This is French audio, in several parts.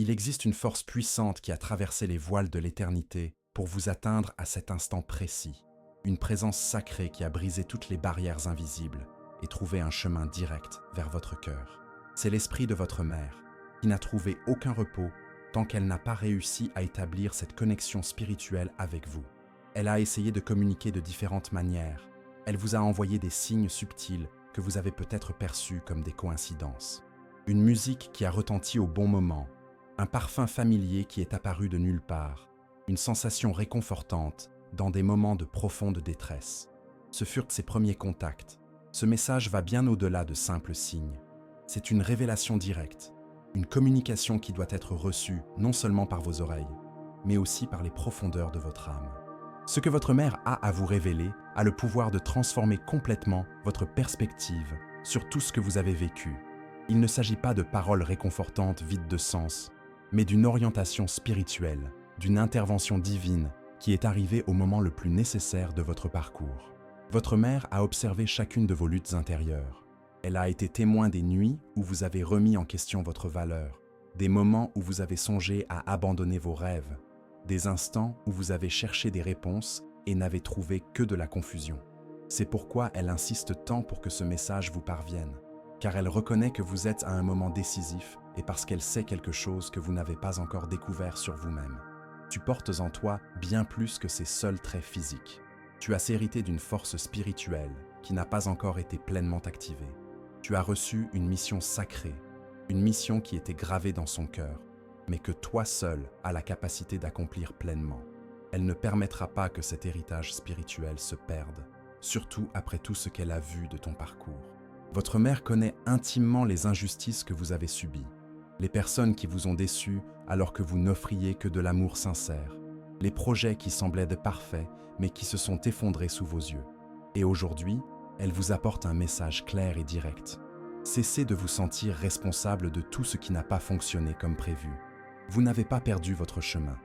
Il existe une force puissante qui a traversé les voiles de l'éternité pour vous atteindre à cet instant précis. Une présence sacrée qui a brisé toutes les barrières invisibles et trouvé un chemin direct vers votre cœur. C'est l'esprit de votre mère, qui n'a trouvé aucun repos tant qu'elle n'a pas réussi à établir cette connexion spirituelle avec vous. Elle a essayé de communiquer de différentes manières. Elle vous a envoyé des signes subtils que vous avez peut-être perçus comme des coïncidences. Une musique qui a retenti au bon moment, un parfum familier qui est apparu de nulle part, une sensation réconfortante dans des moments de profonde détresse. Ce furent ses premiers contacts. Ce message va bien au-delà de simples signes. C'est une révélation directe, une communication qui doit être reçue non seulement par vos oreilles, mais aussi par les profondeurs de votre âme. Ce que votre mère a à vous révéler a le pouvoir de transformer complètement votre perspective sur tout ce que vous avez vécu. Il ne s'agit pas de paroles réconfortantes vides de sens, mais d'une orientation spirituelle, d'une intervention divine qui est arrivée au moment le plus nécessaire de votre parcours. Votre mère a observé chacune de vos luttes intérieures. Elle a été témoin des nuits où vous avez remis en question votre valeur, des moments où vous avez songé à abandonner vos rêves, des instants où vous avez cherché des réponses et n'avez trouvé que de la confusion. C'est pourquoi elle insiste tant pour que ce message vous parvienne, car elle reconnaît que vous êtes à un moment décisif et parce qu'elle sait quelque chose que vous n'avez pas encore découvert sur vous-même. Tu portes en toi bien plus que ces seuls traits physiques. Tu as hérité d'une force spirituelle qui n'a pas encore été pleinement activée. Tu as reçu une mission sacrée, une mission qui était gravée dans son cœur, mais que toi seul as la capacité d'accomplir pleinement. Elle ne permettra pas que cet héritage spirituel se perde, surtout après tout ce qu'elle a vu de ton parcours. Votre mère connaît intimement les injustices que vous avez subies, les personnes qui vous ont déçus alors que vous n'offriez que de l'amour sincère, les projets qui semblaient de parfaits mais qui se sont effondrés sous vos yeux. Et aujourd'hui, elle vous apporte un message clair et direct. Cessez de vous sentir responsable de tout ce qui n'a pas fonctionné comme prévu. Vous n'avez pas perdu votre chemin.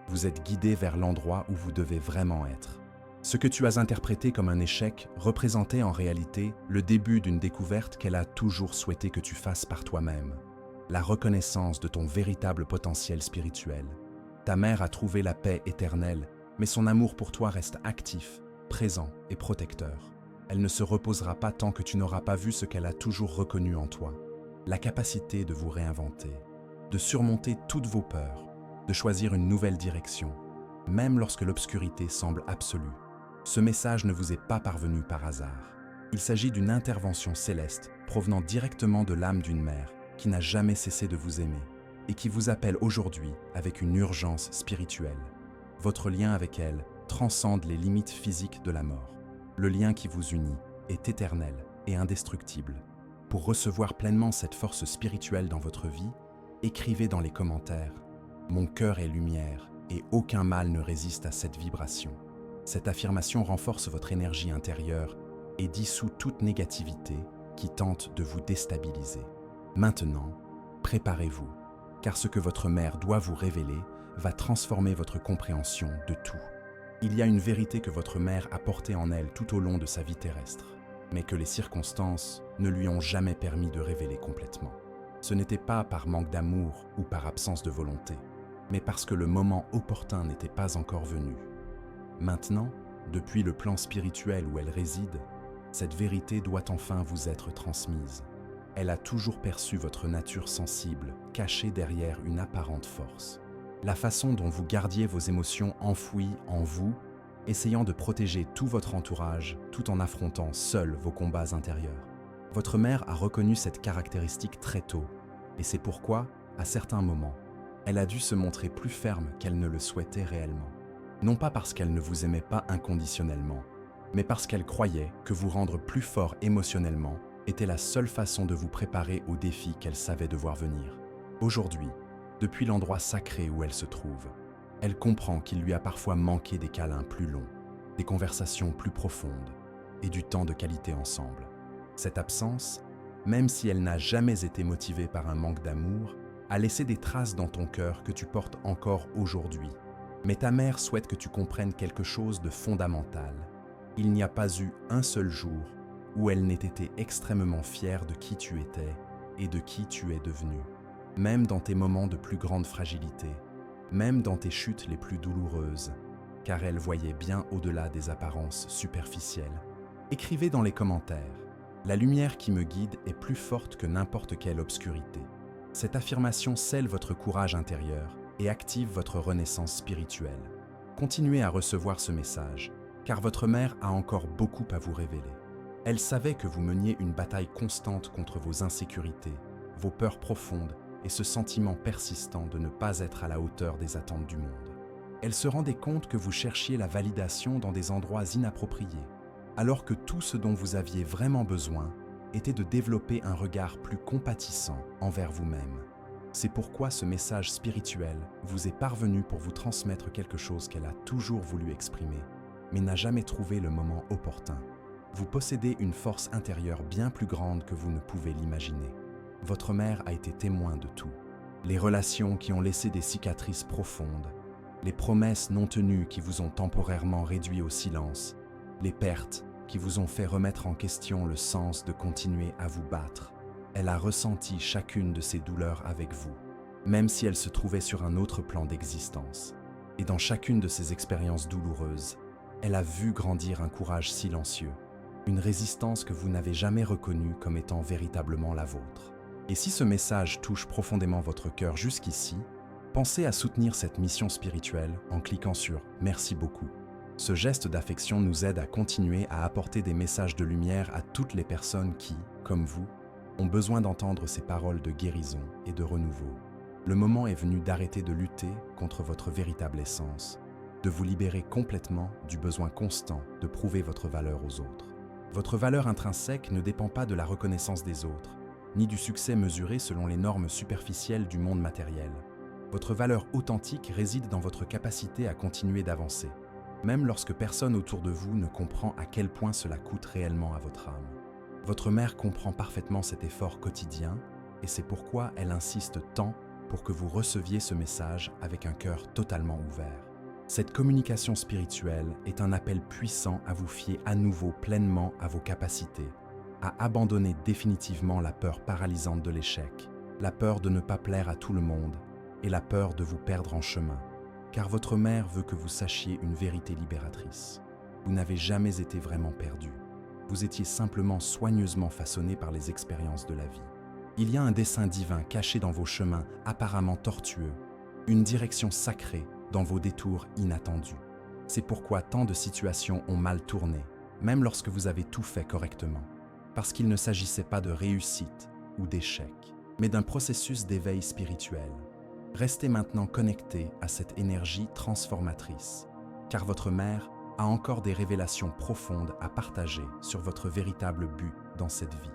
Vous êtes guidé vers l'endroit où vous devez vraiment être. Ce que tu as interprété comme un échec représentait en réalité le début d'une découverte qu'elle a toujours souhaité que tu fasses par toi-même. La reconnaissance de ton véritable potentiel spirituel. Ta mère a trouvé la paix éternelle, mais son amour pour toi reste actif, présent et protecteur. Elle ne se reposera pas tant que tu n'auras pas vu ce qu'elle a toujours reconnu en toi. La capacité de vous réinventer, de surmonter toutes vos peurs, de choisir une nouvelle direction, même lorsque l'obscurité semble absolue. Ce message ne vous est pas parvenu par hasard. Il s'agit d'une intervention céleste provenant directement de l'âme d'une mère qui n'a jamais cessé de vous aimer et qui vous appelle aujourd'hui avec une urgence spirituelle. Votre lien avec elle transcende les limites physiques de la mort. Le lien qui vous unit est éternel et indestructible. Pour recevoir pleinement cette force spirituelle dans votre vie, écrivez dans les commentaires « Mon cœur est lumière et aucun mal ne résiste à cette vibration ». Cette affirmation renforce votre énergie intérieure et dissout toute négativité qui tente de vous déstabiliser. Maintenant, préparez-vous, car ce que votre mère doit vous révéler va transformer votre compréhension de tout. Il y a une vérité que votre mère a portée en elle tout au long de sa vie terrestre, mais que les circonstances ne lui ont jamais permis de révéler complètement. Ce n'était pas par manque d'amour ou par absence de volonté, mais parce que le moment opportun n'était pas encore venu. Maintenant, depuis le plan spirituel où elle réside, cette vérité doit enfin vous être transmise. Elle a toujours perçu votre nature sensible, cachée derrière une apparente force. La façon dont vous gardiez vos émotions enfouies en vous, essayant de protéger tout votre entourage tout en affrontant seul vos combats intérieurs. Votre mère a reconnu cette caractéristique très tôt, et c'est pourquoi, à certains moments, elle a dû se montrer plus ferme qu'elle ne le souhaitait réellement. Non pas parce qu'elle ne vous aimait pas inconditionnellement, mais parce qu'elle croyait que vous rendre plus fort émotionnellement était la seule façon de vous préparer aux défis qu'elle savait devoir venir. Aujourd'hui, depuis l'endroit sacré où elle se trouve, elle comprend qu'il lui a parfois manqué des câlins plus longs, des conversations plus profondes et du temps de qualité ensemble. Cette absence, même si elle n'a jamais été motivée par un manque d'amour, a laissé des traces dans ton cœur que tu portes encore aujourd'hui. Mais ta mère souhaite que tu comprennes quelque chose de fondamental. Il n'y a pas eu un seul jour où elle n'ait été extrêmement fière de qui tu étais et de qui tu es devenu. même dans tes moments de plus grande fragilité, même dans tes chutes les plus douloureuses, car elle voyait bien au-delà des apparences superficielles. Écrivez dans les commentaires « La lumière qui me guide est plus forte que n'importe quelle obscurité ». Cette affirmation scelle votre courage intérieur et active votre renaissance spirituelle. Continuez à recevoir ce message, car votre mère a encore beaucoup à vous révéler. Elle savait que vous meniez une bataille constante contre vos insécurités, vos peurs profondes et ce sentiment persistant de ne pas être à la hauteur des attentes du monde. Elle se rendait compte que vous cherchiez la validation dans des endroits inappropriés, alors que tout ce dont vous aviez vraiment besoin était de développer un regard plus compatissant envers vous-même. C'est pourquoi ce message spirituel vous est parvenu pour vous transmettre quelque chose qu'elle a toujours voulu exprimer, mais n'a jamais trouvé le moment opportun. Vous possédez une force intérieure bien plus grande que vous ne pouvez l'imaginer. Votre mère a été témoin de tout. Les relations qui ont laissé des cicatrices profondes, les promesses non tenues qui vous ont temporairement réduit au silence, les pertes qui vous ont fait remettre en question le sens de continuer à vous battre. Elle a ressenti chacune de ces douleurs avec vous, même si elle se trouvait sur un autre plan d'existence. Et dans chacune de ces expériences douloureuses, elle a vu grandir un courage silencieux, une résistance que vous n'avez jamais reconnue comme étant véritablement la vôtre. Et si ce message touche profondément votre cœur jusqu'ici, pensez à soutenir cette mission spirituelle en cliquant sur « Merci beaucoup ». Ce geste d'affection nous aide à continuer à apporter des messages de lumière à toutes les personnes qui, comme vous, ont besoin d'entendre ces paroles de guérison et de renouveau. Le moment est venu d'arrêter de lutter contre votre véritable essence, de vous libérer complètement du besoin constant de prouver votre valeur aux autres. Votre valeur intrinsèque ne dépend pas de la reconnaissance des autres, ni du succès mesuré selon les normes superficielles du monde matériel. Votre valeur authentique réside dans votre capacité à continuer d'avancer, même lorsque personne autour de vous ne comprend à quel point cela coûte réellement à votre âme. Votre mère comprend parfaitement cet effort quotidien et c'est pourquoi elle insiste tant pour que vous receviez ce message avec un cœur totalement ouvert. Cette communication spirituelle est un appel puissant à vous fier à nouveau pleinement à vos capacités, à abandonner définitivement la peur paralysante de l'échec, la peur de ne pas plaire à tout le monde et la peur de vous perdre en chemin. Car votre mère veut que vous sachiez une vérité libératrice. Vous n'avez jamais été vraiment perdu. Vous étiez simplement soigneusement façonné par les expériences de la vie. Il y a un dessein divin caché dans vos chemins apparemment tortueux, une direction sacrée dans vos détours inattendus. C'est pourquoi tant de situations ont mal tourné, même lorsque vous avez tout fait correctement. Parce qu'il ne s'agissait pas de réussite ou d'échec, mais d'un processus d'éveil spirituel. Restez maintenant connecté à cette énergie transformatrice, car votre mère a encore des révélations profondes à partager sur votre véritable but dans cette vie.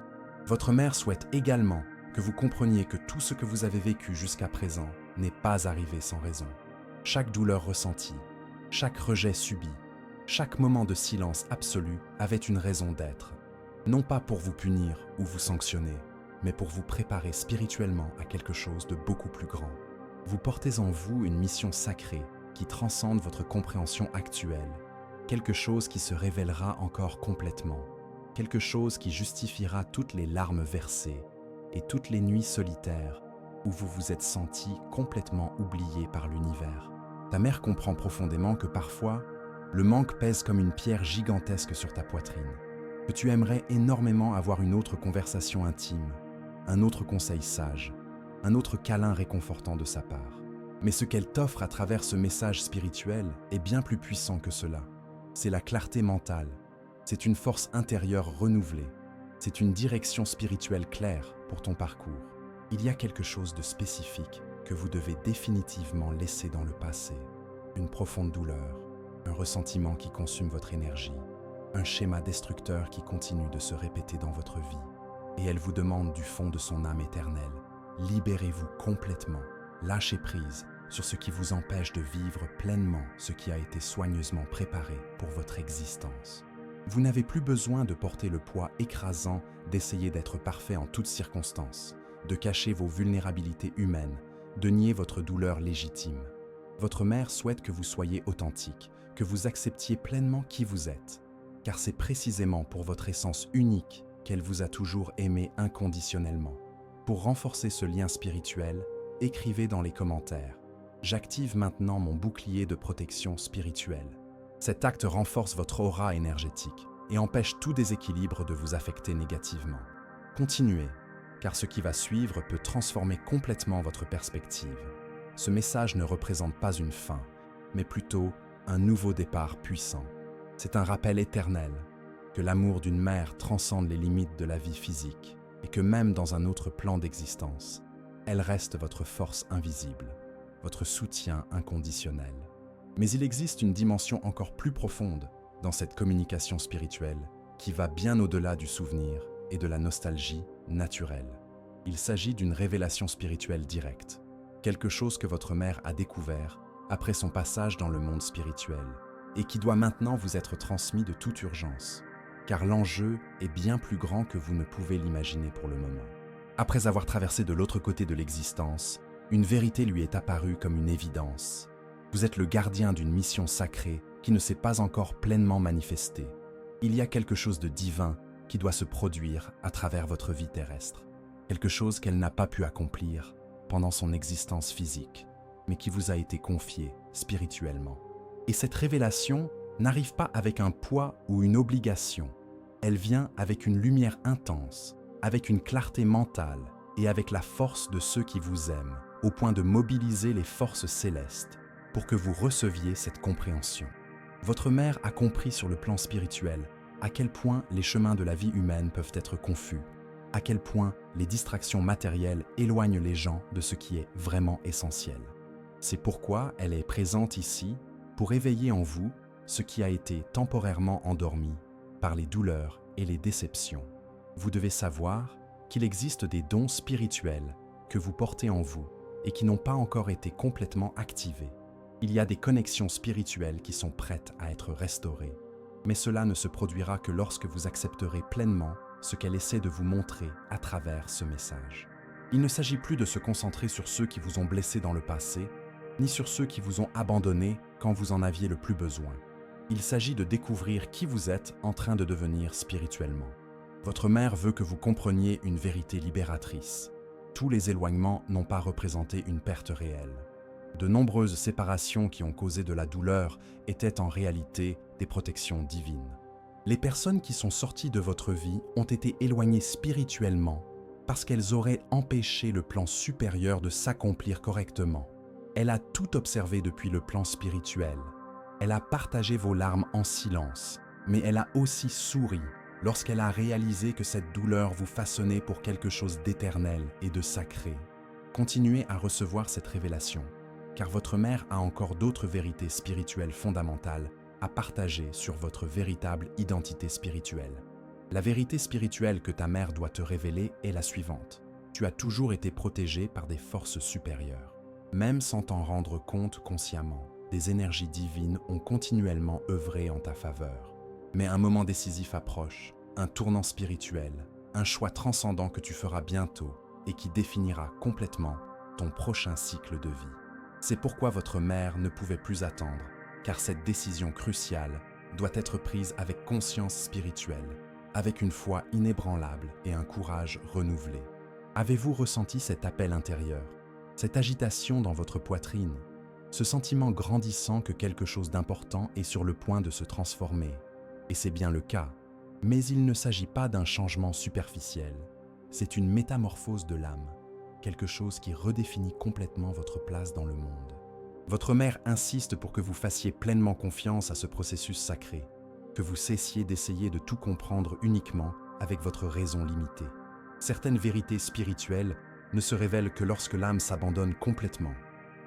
Votre mère souhaite également que vous compreniez que tout ce que vous avez vécu jusqu'à présent n'est pas arrivé sans raison. Chaque douleur ressentie, chaque rejet subi, chaque moment de silence absolu avait une raison d'être. Non pas pour vous punir ou vous sanctionner, mais pour vous préparer spirituellement à quelque chose de beaucoup plus grand. Vous portez en vous une mission sacrée qui transcende votre compréhension actuelle, quelque chose qui se révélera encore complètement, quelque chose qui justifiera toutes les larmes versées et toutes les nuits solitaires où vous vous êtes senti complètement oublié par l'univers. Ta mère comprend profondément que parfois, le manque pèse comme une pierre gigantesque sur ta poitrine, que tu aimerais énormément avoir une autre conversation intime, un autre conseil sage, un autre câlin réconfortant de sa part. Mais ce qu'elle t'offre à travers ce message spirituel est bien plus puissant que cela. C'est la clarté mentale, c'est une force intérieure renouvelée, c'est une direction spirituelle claire pour ton parcours. Il y a quelque chose de spécifique que vous devez définitivement laisser dans le passé. Une profonde douleur, un ressentiment qui consume votre énergie, un schéma destructeur qui continue de se répéter dans votre vie. Et elle vous demande du fond de son âme éternelle: libérez-vous complètement, lâchez prise sur ce qui vous empêche de vivre pleinement ce qui a été soigneusement préparé pour votre existence. Vous n'avez plus besoin de porter le poids écrasant d'essayer d'être parfait en toutes circonstances, de cacher vos vulnérabilités humaines, de nier votre douleur légitime. Votre mère souhaite que vous soyez authentique, que vous acceptiez pleinement qui vous êtes, car c'est précisément pour votre essence unique qu'elle vous a toujours aimé inconditionnellement. Pour renforcer ce lien spirituel, écrivez dans les commentaires. J'active maintenant mon bouclier de protection spirituelle. Cet acte renforce votre aura énergétique et empêche tout déséquilibre de vous affecter négativement. Continuez, car ce qui va suivre peut transformer complètement votre perspective. Ce message ne représente pas une fin, mais plutôt un nouveau départ puissant. C'est un rappel éternel que l'amour d'une mère transcende les limites de la vie physique et que même dans un autre plan d'existence, elle reste votre force invisible, votre soutien inconditionnel. Mais il existe une dimension encore plus profonde dans cette communication spirituelle qui va bien au-delà du souvenir et de la nostalgie naturelle. Il s'agit d'une révélation spirituelle directe, quelque chose que votre mère a découvert après son passage dans le monde spirituel et qui doit maintenant vous être transmis de toute urgence, car l'enjeu est bien plus grand que vous ne pouvez l'imaginer pour le moment. Après avoir traversé de l'autre côté de l'existence, une vérité lui est apparue comme une évidence. Vous êtes le gardien d'une mission sacrée qui ne s'est pas encore pleinement manifestée. Il y a quelque chose de divin qui doit se produire à travers votre vie terrestre, quelque chose qu'elle n'a pas pu accomplir pendant son existence physique, mais qui vous a été confié spirituellement. Et cette révélation n'arrive pas avec un poids ou une obligation. Elle vient avec une lumière intense, avec une clarté mentale et avec la force de ceux qui vous aiment, au point de mobiliser les forces célestes pour que vous receviez cette compréhension. Votre mère a compris sur le plan spirituel à quel point les chemins de la vie humaine peuvent être confus, à quel point les distractions matérielles éloignent les gens de ce qui est vraiment essentiel. C'est pourquoi elle est présente ici pour éveiller en vous ce qui a été temporairement endormi par les douleurs et les déceptions. Vous devez savoir qu'il existe des dons spirituels que vous portez en vous et qui n'ont pas encore été complètement activés. Il y a des connexions spirituelles qui sont prêtes à être restaurées, mais cela ne se produira que lorsque vous accepterez pleinement ce qu'elle essaie de vous montrer à travers ce message. Il ne s'agit plus de se concentrer sur ceux qui vous ont blessé dans le passé, ni sur ceux qui vous ont abandonné quand vous en aviez le plus besoin. Il s'agit de découvrir qui vous êtes en train de devenir spirituellement. Votre mère veut que vous compreniez une vérité libératrice. Tous les éloignements n'ont pas représenté une perte réelle. De nombreuses séparations qui ont causé de la douleur étaient en réalité des protections divines. Les personnes qui sont sorties de votre vie ont été éloignées spirituellement parce qu'elles auraient empêché le plan supérieur de s'accomplir correctement. Elle a tout observé depuis le plan spirituel. Elle a partagé vos larmes en silence, mais elle a aussi souri lorsqu'elle a réalisé que cette douleur vous façonnait pour quelque chose d'éternel et de sacré. Continuez à recevoir cette révélation, car votre mère a encore d'autres vérités spirituelles fondamentales à partager sur votre véritable identité spirituelle. La vérité spirituelle que ta mère doit te révéler est la suivante. Tu as toujours été protégé par des forces supérieures. Même sans t'en rendre compte consciemment, des énergies divines ont continuellement œuvré en ta faveur. Mais un moment décisif approche, un tournant spirituel, un choix transcendant que tu feras bientôt et qui définira complètement ton prochain cycle de vie. C'est pourquoi votre mère ne pouvait plus attendre, car cette décision cruciale doit être prise avec conscience spirituelle, avec une foi inébranlable et un courage renouvelé. Avez-vous ressenti cet appel intérieur, cette agitation dans votre poitrine, ce sentiment grandissant que quelque chose d'important est sur le point de se transformer? Et c'est bien le cas, mais il ne s'agit pas d'un changement superficiel, c'est une métamorphose de l'âme, quelque chose qui redéfinit complètement votre place dans le monde. Votre mère insiste pour que vous fassiez pleinement confiance à ce processus sacré, que vous cessiez d'essayer de tout comprendre uniquement avec votre raison limitée. Certaines vérités spirituelles ne se révèlent que lorsque l'âme s'abandonne complètement,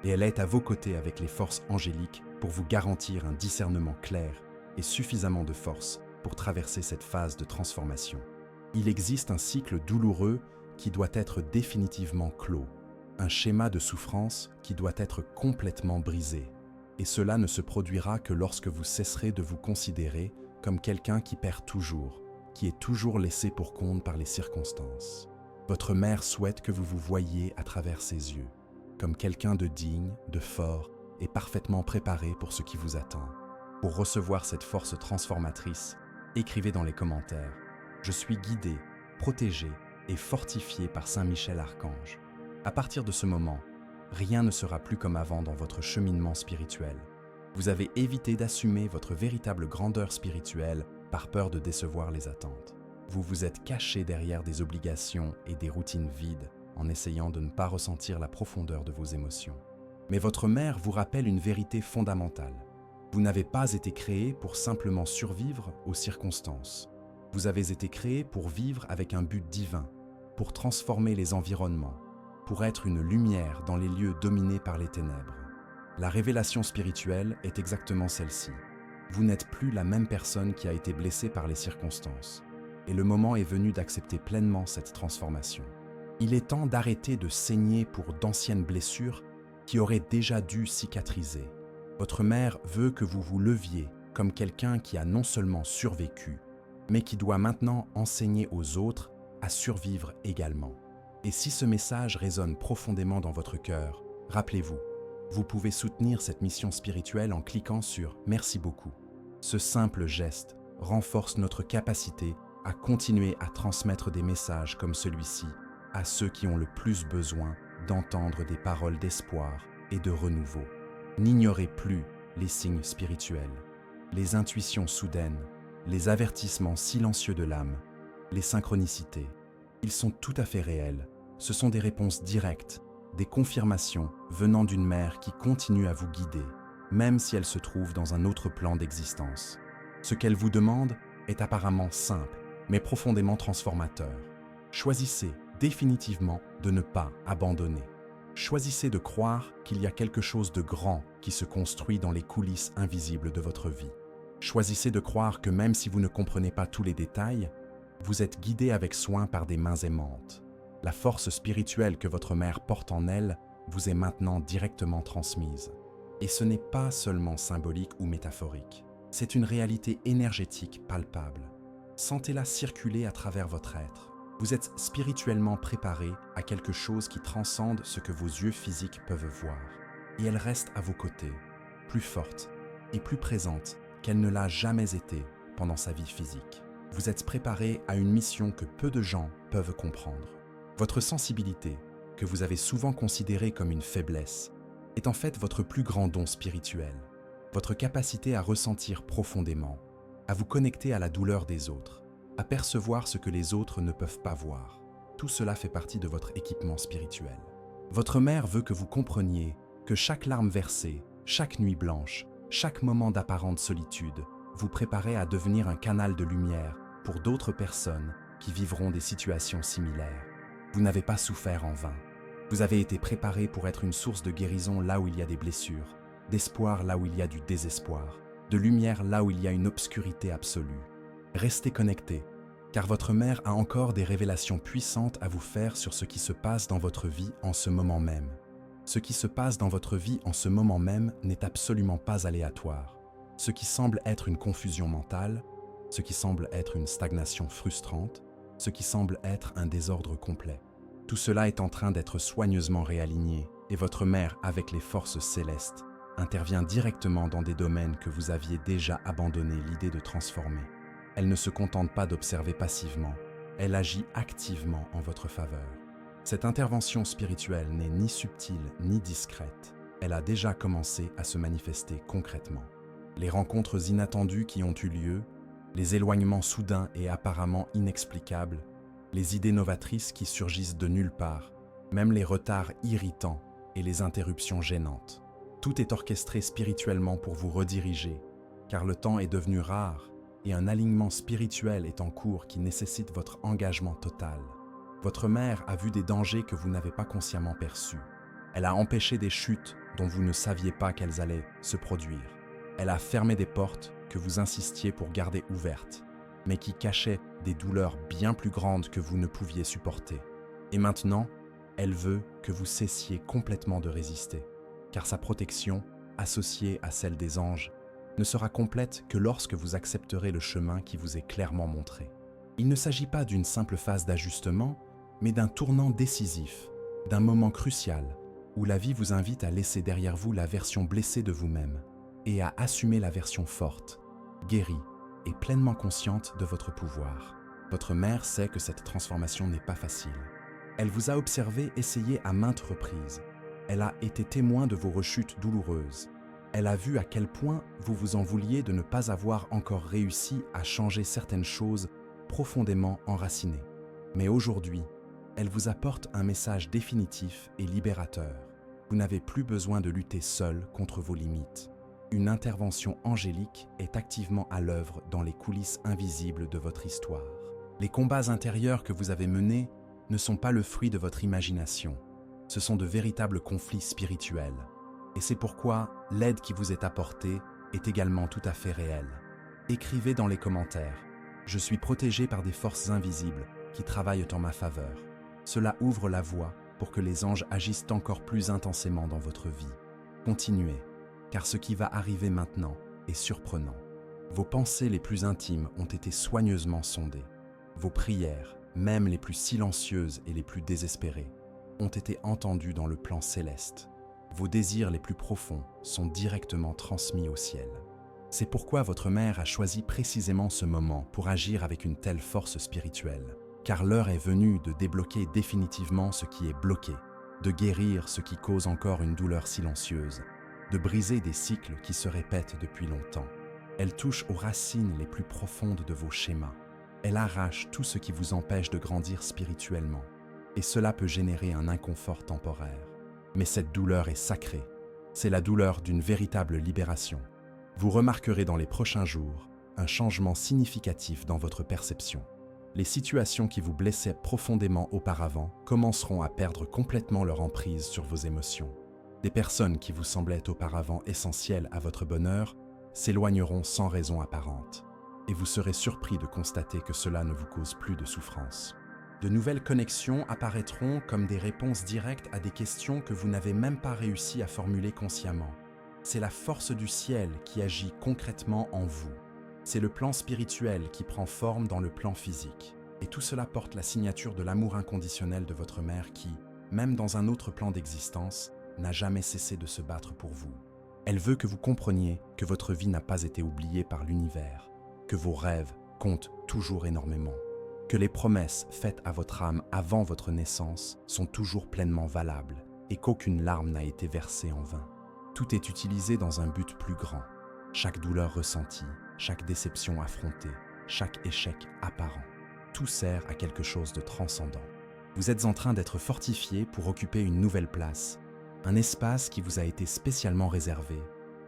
et elle est à vos côtés avec les forces angéliques pour vous garantir un discernement clair et suffisamment de force pour traverser cette phase de transformation. Il existe un cycle douloureux qui doit être définitivement clos, un schéma de souffrance qui doit être complètement brisé. Et cela ne se produira que lorsque vous cesserez de vous considérer comme quelqu'un qui perd toujours, qui est toujours laissé pour compte par les circonstances. Votre mère souhaite que vous vous voyiez à travers ses yeux, comme quelqu'un de digne, de fort et parfaitement préparé pour ce qui vous attend. Pour recevoir cette force transformatrice, écrivez dans les commentaires « Je suis guidé, protégé et fortifié par Saint Michel Archange ». À partir de ce moment, rien ne sera plus comme avant dans votre cheminement spirituel. Vous avez évité d'assumer votre véritable grandeur spirituelle par peur de décevoir les attentes. Vous vous êtes caché derrière des obligations et des routines vides en essayant de ne pas ressentir la profondeur de vos émotions. Mais votre mère vous rappelle une vérité fondamentale. Vous n'avez pas été créé pour simplement survivre aux circonstances. Vous avez été créé pour vivre avec un but divin, pour transformer les environnements, pour être une lumière dans les lieux dominés par les ténèbres. La révélation spirituelle est exactement celle-ci. Vous n'êtes plus la même personne qui a été blessée par les circonstances. Et le moment est venu d'accepter pleinement cette transformation. Il est temps d'arrêter de saigner pour d'anciennes blessures qui auraient déjà dû cicatriser. Votre mère veut que vous vous leviez comme quelqu'un qui a non seulement survécu, mais qui doit maintenant enseigner aux autres à survivre également. Et si ce message résonne profondément dans votre cœur, rappelez-vous, vous pouvez soutenir cette mission spirituelle en cliquant sur « Merci beaucoup ». Ce simple geste renforce notre capacité à continuer à transmettre des messages comme celui-ci à ceux qui ont le plus besoin d'entendre des paroles d'espoir et de renouveau. N'ignorez plus les signes spirituels, les intuitions soudaines, les avertissements silencieux de l'âme, les synchronicités. Ils sont tout à fait réels. Ce sont des réponses directes, des confirmations venant d'une mère qui continue à vous guider, même si elle se trouve dans un autre plan d'existence. Ce qu'elle vous demande est apparemment simple, mais profondément transformateur. Choisissez définitivement de ne pas abandonner. Choisissez de croire qu'il y a quelque chose de grand qui se construit dans les coulisses invisibles de votre vie. Choisissez de croire que même si vous ne comprenez pas tous les détails, vous êtes guidé avec soin par des mains aimantes. La force spirituelle que votre mère porte en elle vous est maintenant directement transmise. Et ce n'est pas seulement symbolique ou métaphorique. C'est une réalité énergétique palpable. Sentez-la circuler à travers votre être. Vous êtes spirituellement préparé à quelque chose qui transcende ce que vos yeux physiques peuvent voir. Et elle reste à vos côtés, plus forte et plus présente qu'elle ne l'a jamais été pendant sa vie physique. Vous êtes préparé à une mission que peu de gens peuvent comprendre. Votre sensibilité, que vous avez souvent considérée comme une faiblesse, est en fait votre plus grand don spirituel. Votre capacité à ressentir profondément, à vous connecter à la douleur des autres, à percevoir ce que les autres ne peuvent pas voir. Tout cela fait partie de votre équipement spirituel. Votre mère veut que vous compreniez que chaque larme versée, chaque nuit blanche, chaque moment d'apparente solitude vous préparait à devenir un canal de lumière pour d'autres personnes qui vivront des situations similaires. Vous n'avez pas souffert en vain. Vous avez été préparé pour être une source de guérison là où il y a des blessures, d'espoir là où il y a du désespoir, de lumière là où il y a une obscurité absolue. Restez connectés, car votre mère a encore des révélations puissantes à vous faire sur ce qui se passe dans votre vie en ce moment même. Ce qui se passe dans votre vie en ce moment même n'est absolument pas aléatoire. Ce qui semble être une confusion mentale, ce qui semble être une stagnation frustrante, ce qui semble être un désordre complet. Tout cela est en train d'être soigneusement réaligné et votre mère, avec les forces célestes, intervient directement dans des domaines que vous aviez déjà abandonné l'idée de transformer. Elle ne se contente pas d'observer passivement, elle agit activement en votre faveur. Cette intervention spirituelle n'est ni subtile ni discrète, elle a déjà commencé à se manifester concrètement. Les rencontres inattendues qui ont eu lieu, les éloignements soudains et apparemment inexplicables, les idées novatrices qui surgissent de nulle part, même les retards irritants et les interruptions gênantes. Tout est orchestré spirituellement pour vous rediriger, car le temps est devenu rare et un alignement spirituel est en cours qui nécessite votre engagement total. Votre mère a vu des dangers que vous n'avez pas consciemment perçus. Elle a empêché des chutes dont vous ne saviez pas qu'elles allaient se produire. Elle a fermé des portes que vous insistiez pour garder ouvertes, mais qui cachaient des douleurs bien plus grandes que vous ne pouviez supporter. Et maintenant, elle veut que vous cessiez complètement de résister, car sa protection, associée à celle des anges, ne sera complète que lorsque vous accepterez le chemin qui vous est clairement montré. Il ne s'agit pas d'une simple phase d'ajustement, mais d'un tournant décisif, d'un moment crucial, où la vie vous invite à laisser derrière vous la version blessée de vous-même et à assumer la version forte, guérie et pleinement consciente de votre pouvoir. Votre mère sait que cette transformation n'est pas facile. Elle vous a observé essayer à maintes reprises, Elle a été témoin de vos rechutes douloureuses. Elle a vu à quel point vous vous en vouliez de ne pas avoir encore réussi à changer certaines choses profondément enracinées. Mais aujourd'hui, elle vous apporte un message définitif et libérateur. Vous n'avez plus besoin de lutter seul contre vos limites. Une intervention angélique est activement à l'œuvre dans les coulisses invisibles de votre histoire. Les combats intérieurs que vous avez menés ne sont pas le fruit de votre imagination. Ce sont de véritables conflits spirituels. Et c'est pourquoi l'aide qui vous est apportée est également tout à fait réelle. Écrivez dans les commentaires « Je suis protégé par des forces invisibles qui travaillent en ma faveur ». Cela ouvre la voie pour que les anges agissent encore plus intensément dans votre vie. Continuez, car ce qui va arriver maintenant est surprenant. Vos pensées les plus intimes ont été soigneusement sondées. Vos prières, même les plus silencieuses et les plus désespérées, ont été entendues dans le plan céleste. Vos désirs les plus profonds sont directement transmis au ciel. C'est pourquoi votre mère a choisi précisément ce moment pour agir avec une telle force spirituelle. Car l'heure est venue de débloquer définitivement ce qui est bloqué, de guérir ce qui cause encore une douleur silencieuse, de briser des cycles qui se répètent depuis longtemps. Elle touche aux racines les plus profondes de vos schémas. Elle arrache tout ce qui vous empêche de grandir spirituellement. Et cela peut générer un inconfort temporaire. Mais cette douleur est sacrée. C'est la douleur d'une véritable libération. Vous remarquerez dans les prochains jours un changement significatif dans votre perception. Les situations qui vous blessaient profondément auparavant commenceront à perdre complètement leur emprise sur vos émotions. Des personnes qui vous semblaient auparavant essentielles à votre bonheur s'éloigneront sans raison apparente. Et vous serez surpris de constater que cela ne vous cause plus de souffrance. De nouvelles connexions apparaîtront comme des réponses directes à des questions que vous n'avez même pas réussi à formuler consciemment. C'est la force du ciel qui agit concrètement en vous. C'est le plan spirituel qui prend forme dans le plan physique. Et tout cela porte la signature de l'amour inconditionnel de votre mère qui, même dans un autre plan d'existence, n'a jamais cessé de se battre pour vous. Elle veut que vous compreniez que votre vie n'a pas été oubliée par l'univers, que vos rêves comptent toujours énormément, que les promesses faites à votre âme avant votre naissance sont toujours pleinement valables et qu'aucune larme n'a été versée en vain. Tout est utilisé dans un but plus grand. Chaque douleur ressentie, chaque déception affrontée, chaque échec apparent. Tout sert à quelque chose de transcendant. Vous êtes en train d'être fortifié pour occuper une nouvelle place, un espace qui vous a été spécialement réservé,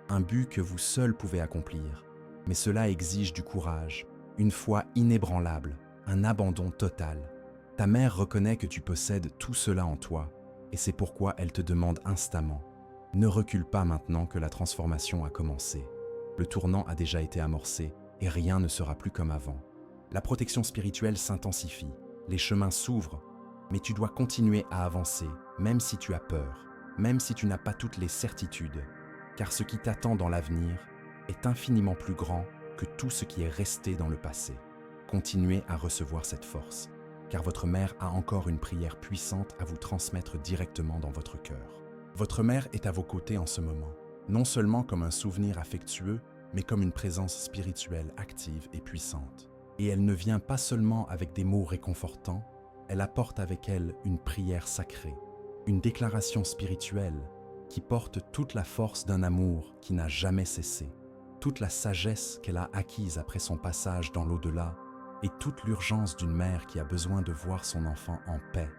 un but que vous seul pouvez accomplir. Mais cela exige du courage, une foi inébranlable, un abandon total. Ta mère reconnaît que tu possèdes tout cela en toi, et c'est pourquoi elle te demande instamment « Ne recule pas maintenant que la transformation a commencé. Le tournant a déjà été amorcé, et rien ne sera plus comme avant. La protection spirituelle s'intensifie, les chemins s'ouvrent, mais tu dois continuer à avancer, même si tu as peur, même si tu n'as pas toutes les certitudes, car ce qui t'attend dans l'avenir est infiniment plus grand que tout ce qui est resté dans le passé. Continuez à recevoir cette force, car votre mère a encore une prière puissante à vous transmettre directement dans votre cœur. Votre mère est à vos côtés en ce moment, non seulement comme un souvenir affectueux, mais comme une présence spirituelle active et puissante. Et elle ne vient pas seulement avec des mots réconfortants, elle apporte avec elle une prière sacrée, une déclaration spirituelle qui porte toute la force d'un amour qui n'a jamais cessé, toute la sagesse qu'elle a acquise après son passage dans l'au-delà et toute l'urgence d'une mère qui a besoin de voir son enfant en paix,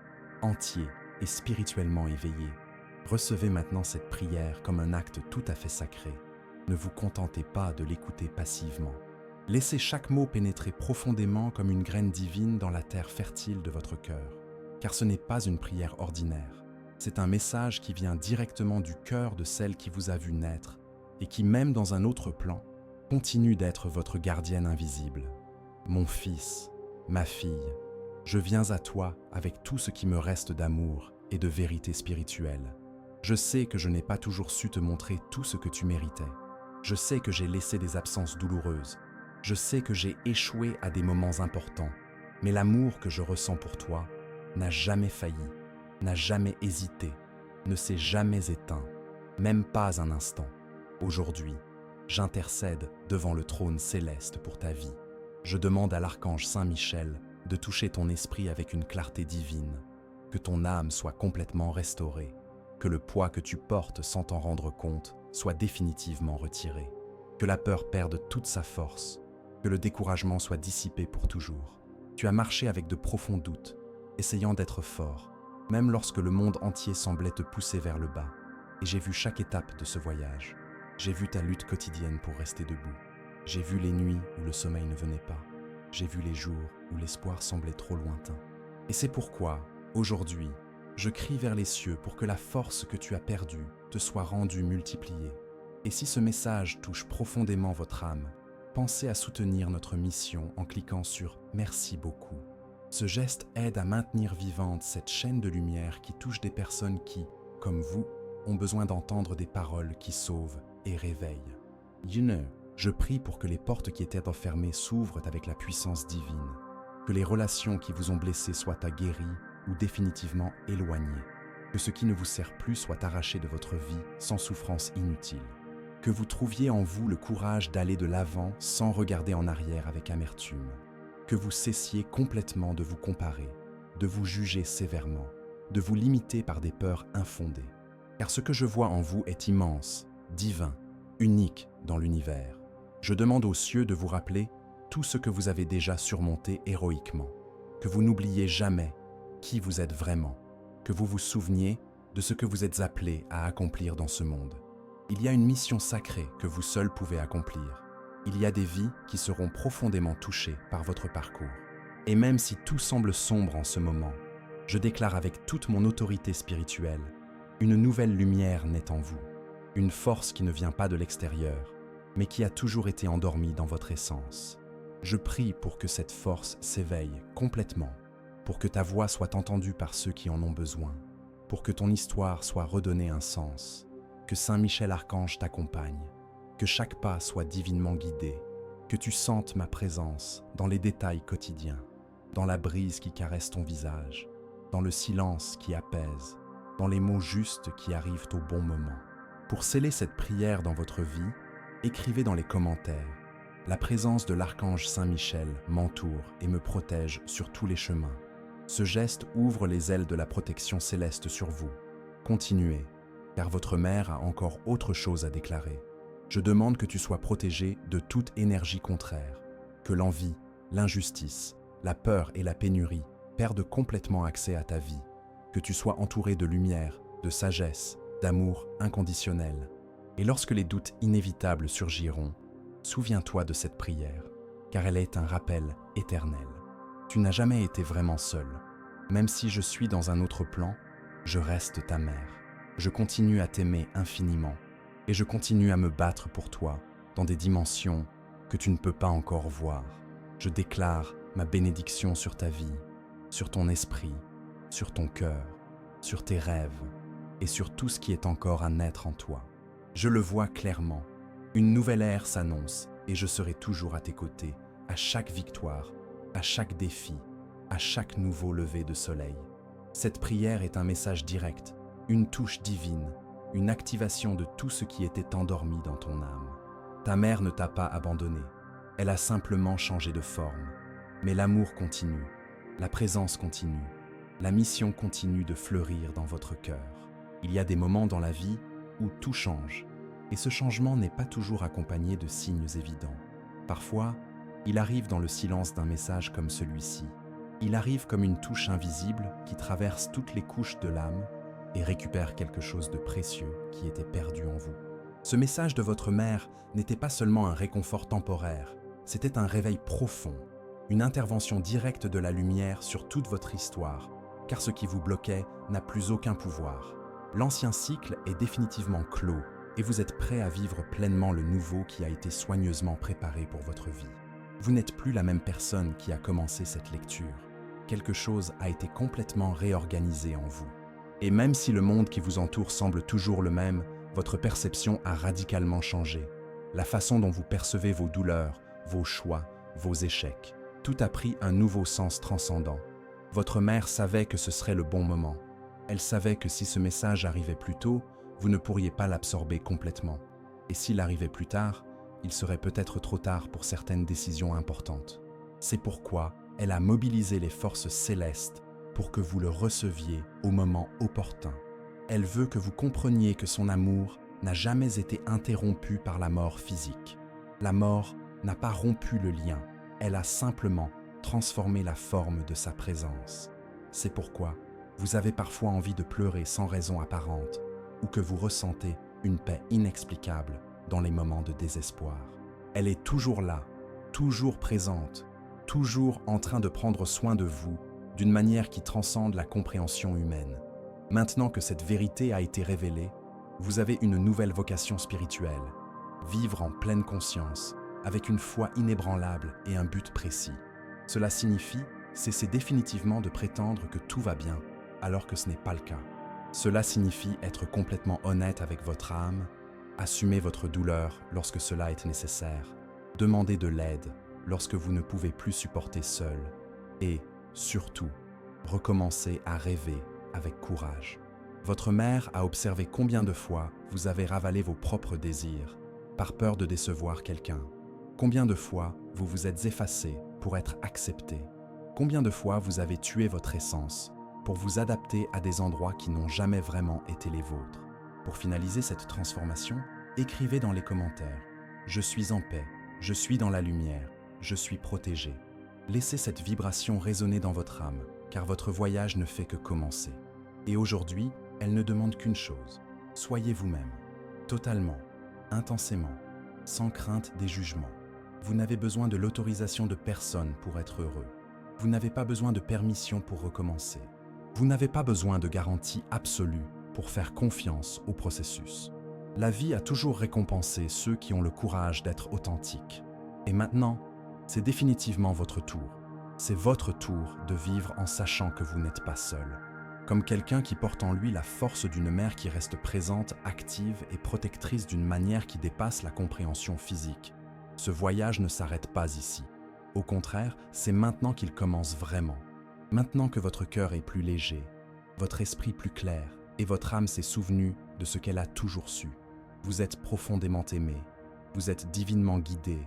entier et spirituellement éveillé. Recevez maintenant cette prière comme un acte tout à fait sacré. Ne vous contentez pas de l'écouter passivement. Laissez chaque mot pénétrer profondément comme une graine divine dans la terre fertile de votre cœur, car ce n'est pas une prière ordinaire. C'est un message qui vient directement du cœur de celle qui vous a vu naître et qui, même dans un autre plan, continue d'être votre gardienne invisible. Mon fils, ma fille, je viens à toi avec tout ce qui me reste d'amour et de vérité spirituelle. Je sais que je n'ai pas toujours su te montrer tout ce que tu méritais. Je sais que j'ai laissé des absences douloureuses. Je sais que j'ai échoué à des moments importants. Mais l'amour que je ressens pour toi n'a jamais failli, n'a jamais hésité, ne s'est jamais éteint, même pas un instant. Aujourd'hui, j'intercède devant le trône céleste pour ta vie. Je demande à l'archange Saint-Michel de toucher ton esprit avec une clarté divine, que ton âme soit complètement restaurée, que le poids que tu portes sans t'en rendre compte soit définitivement retiré, que la peur perde toute sa force, que le découragement soit dissipé pour toujours. Tu as marché avec de profonds doutes, essayant d'être fort, même lorsque le monde entier semblait te pousser vers le bas. Et j'ai vu chaque étape de ce voyage. J'ai vu ta lutte quotidienne pour rester debout. J'ai vu les nuits où le sommeil ne venait pas. J'ai vu les jours où l'espoir semblait trop lointain. Et c'est pourquoi, aujourd'hui, je crie vers les cieux pour que la force que tu as perdue te soit rendue multipliée. Et si ce message touche profondément votre âme, pensez à soutenir notre mission en cliquant sur « Merci beaucoup ». Ce geste aide à maintenir vivante cette chaîne de lumière qui touche des personnes qui, comme vous, ont besoin d'entendre des paroles qui sauvent et réveillent. Je prie pour que les portes qui étaient enfermées s'ouvrent avec la puissance divine, que les relations qui vous ont blessé soient guéries ou définitivement éloignées, que ce qui ne vous sert plus soit arraché de votre vie sans souffrance inutile, que vous trouviez en vous le courage d'aller de l'avant sans regarder en arrière avec amertume, que vous cessiez complètement de vous comparer, de vous juger sévèrement, de vous limiter par des peurs infondées. Car ce que je vois en vous est immense, divin, unique dans l'univers. Je demande aux cieux de vous rappeler tout ce que vous avez déjà surmonté héroïquement, que vous n'oubliez jamais qui vous êtes vraiment, que vous vous souveniez de ce que vous êtes appelé à accomplir dans ce monde. Il y a une mission sacrée que vous seul pouvez accomplir. Il y a des vies qui seront profondément touchées par votre parcours. Et même si tout semble sombre en ce moment, je déclare avec toute mon autorité spirituelle, une nouvelle lumière naît en vous, une force qui ne vient pas de l'extérieur, mais qui a toujours été endormie dans votre essence. Je prie pour que cette force s'éveille complètement, pour que ta voix soit entendue par ceux qui en ont besoin, pour que ton histoire soit redonnée un sens, que Saint Michel Archange t'accompagne, que chaque pas soit divinement guidé, que tu sentes ma présence dans les détails quotidiens, dans la brise qui caresse ton visage, dans le silence qui apaise, dans les mots justes qui arrivent au bon moment. Pour sceller cette prière dans votre vie, écrivez dans les commentaires « La présence de l'archange Saint Michel m'entoure et me protège sur tous les chemins. Ce geste ouvre les ailes de la protection céleste sur vous. Continuez, car votre mère a encore autre chose à déclarer. Je demande que tu sois protégé de toute énergie contraire, que l'envie, l'injustice, la peur et la pénurie perdent complètement accès à ta vie, que tu sois entouré de lumière, de sagesse, d'amour inconditionnel. Et lorsque les doutes inévitables surgiront, souviens-toi de cette prière, car elle est un rappel éternel. Tu n'as jamais été vraiment seul. Même si je suis dans un autre plan, je reste ta mère. Je continue à t'aimer infiniment et je continue à me battre pour toi dans des dimensions que tu ne peux pas encore voir. Je déclare ma bénédiction sur ta vie, sur ton esprit, sur ton cœur, sur tes rêves et sur tout ce qui est encore à naître en toi. Je le vois clairement. Une nouvelle ère s'annonce et je serai toujours à tes côtés, à chaque victoire, à chaque défi, à chaque nouveau lever de soleil. Cette prière est un message direct, une touche divine, une activation de tout ce qui était endormi dans ton âme. Ta mère ne t'a pas abandonné, elle a simplement changé de forme. Mais l'amour continue, la présence continue, la mission continue de fleurir dans votre cœur. Il y a des moments dans la vie où tout change, et ce changement n'est pas toujours accompagné de signes évidents. Parfois, il arrive dans le silence d'un message comme celui-ci. Il arrive comme une touche invisible qui traverse toutes les couches de l'âme et récupère quelque chose de précieux qui était perdu en vous. Ce message de votre mère n'était pas seulement un réconfort temporaire, c'était un réveil profond, une intervention directe de la lumière sur toute votre histoire, car ce qui vous bloquait n'a plus aucun pouvoir. L'ancien cycle est définitivement clos et vous êtes prêt à vivre pleinement le nouveau qui a été soigneusement préparé pour votre vie. Vous n'êtes plus la même personne qui a commencé cette lecture. Quelque chose a été complètement réorganisé en vous. Et même si le monde qui vous entoure semble toujours le même, votre perception a radicalement changé. La façon dont vous percevez vos douleurs, vos choix, vos échecs, tout a pris un nouveau sens transcendant. Votre mère savait que ce serait le bon moment. Elle savait que si ce message arrivait plus tôt, vous ne pourriez pas l'absorber complètement. Et s'il arrivait plus tard, il serait peut-être trop tard pour certaines décisions importantes. C'est pourquoi elle a mobilisé les forces célestes pour que vous le receviez au moment opportun. Elle veut que vous compreniez que son amour n'a jamais été interrompu par la mort physique. La mort n'a pas rompu le lien, elle a simplement transformé la forme de sa présence. C'est pourquoi vous avez parfois envie de pleurer sans raison apparente ou que vous ressentez une paix inexplicable dans les moments de désespoir. Elle est toujours là, toujours présente, toujours en train de prendre soin de vous d'une manière qui transcende la compréhension humaine. Maintenant que cette vérité a été révélée, vous avez une nouvelle vocation spirituelle, vivre en pleine conscience, avec une foi inébranlable et un but précis. Cela signifie cesser définitivement de prétendre que tout va bien, alors que ce n'est pas le cas. Cela signifie être complètement honnête avec votre âme, assumer votre douleur lorsque cela est nécessaire, demander de l'aide lorsque vous ne pouvez plus supporter seul, et, surtout, recommencer à rêver avec courage. Votre mère a observé combien de fois vous avez ravalé vos propres désirs, par peur de décevoir quelqu'un. Combien de fois vous vous êtes effacé pour être accepté. Combien de fois vous avez tué votre essence pour vous adapter à des endroits qui n'ont jamais vraiment été les vôtres. Pour finaliser cette transformation, écrivez dans les commentaires « Je suis en paix, je suis dans la lumière, je suis protégé ». Laissez cette vibration résonner dans votre âme, car votre voyage ne fait que commencer. Et aujourd'hui, elle ne demande qu'une chose, soyez vous-même, totalement, intensément, sans crainte des jugements. Vous n'avez besoin de l'autorisation de personne pour être heureux. Vous n'avez pas besoin de permission pour recommencer. Vous n'avez pas besoin de garantie absolue pour faire confiance au processus. La vie a toujours récompensé ceux qui ont le courage d'être authentiques. Et maintenant, c'est définitivement votre tour. C'est votre tour de vivre en sachant que vous n'êtes pas seul. Comme quelqu'un qui porte en lui la force d'une mère qui reste présente, active et protectrice d'une manière qui dépasse la compréhension physique. Ce voyage ne s'arrête pas ici. Au contraire, c'est maintenant qu'il commence vraiment. Maintenant que votre cœur est plus léger, votre esprit plus clair et votre âme s'est souvenue de ce qu'elle a toujours su. Vous êtes profondément aimé, vous êtes divinement guidé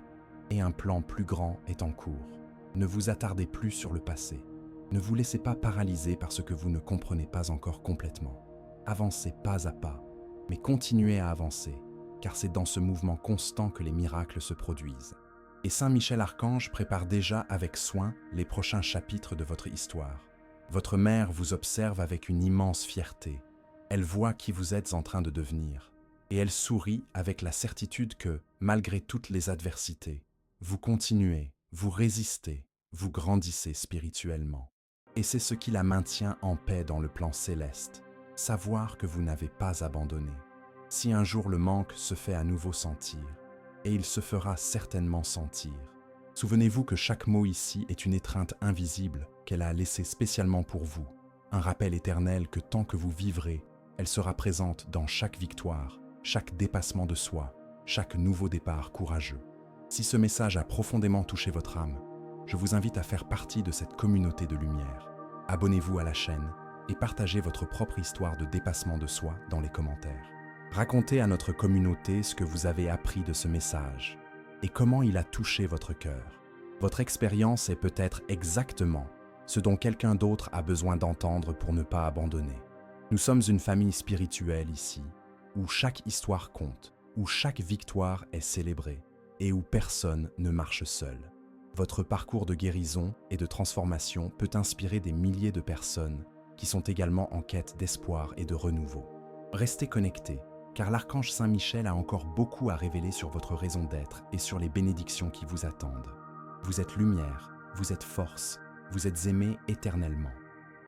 et un plan plus grand est en cours. Ne vous attardez plus sur le passé. Ne vous laissez pas paralyser par ce que vous ne comprenez pas encore complètement. Avancez pas à pas, mais continuez à avancer, car c'est dans ce mouvement constant que les miracles se produisent. Et Saint Michel Archange prépare déjà avec soin les prochains chapitres de votre histoire. Votre mère vous observe avec une immense fierté. Elle voit qui vous êtes en train de devenir. Et elle sourit avec la certitude que, malgré toutes les adversités, vous continuez, vous résistez, vous grandissez spirituellement. Et c'est ce qui la maintient en paix dans le plan céleste, savoir que vous n'avez pas abandonné. Si un jour le manque se fait à nouveau sentir, et il se fera certainement sentir. Souvenez-vous que chaque mot ici est une étreinte invisible qu'elle a laissée spécialement pour vous, un rappel éternel que tant que vous vivrez, elle sera présente dans chaque victoire, chaque dépassement de soi, chaque nouveau départ courageux. Si ce message a profondément touché votre âme, je vous invite à faire partie de cette communauté de lumière. Abonnez-vous à la chaîne et partagez votre propre histoire de dépassement de soi dans les commentaires. Racontez à notre communauté ce que vous avez appris de ce message et comment il a touché votre cœur. Votre expérience est peut-être exactement ce dont quelqu'un d'autre a besoin d'entendre pour ne pas abandonner. Nous sommes une famille spirituelle ici, où chaque histoire compte, où chaque victoire est célébrée et où personne ne marche seul. Votre parcours de guérison et de transformation peut inspirer des milliers de personnes qui sont également en quête d'espoir et de renouveau. Restez connectés, car l'archange Saint Michel a encore beaucoup à révéler sur votre raison d'être et sur les bénédictions qui vous attendent. Vous êtes lumière, vous êtes force, vous êtes aimé éternellement.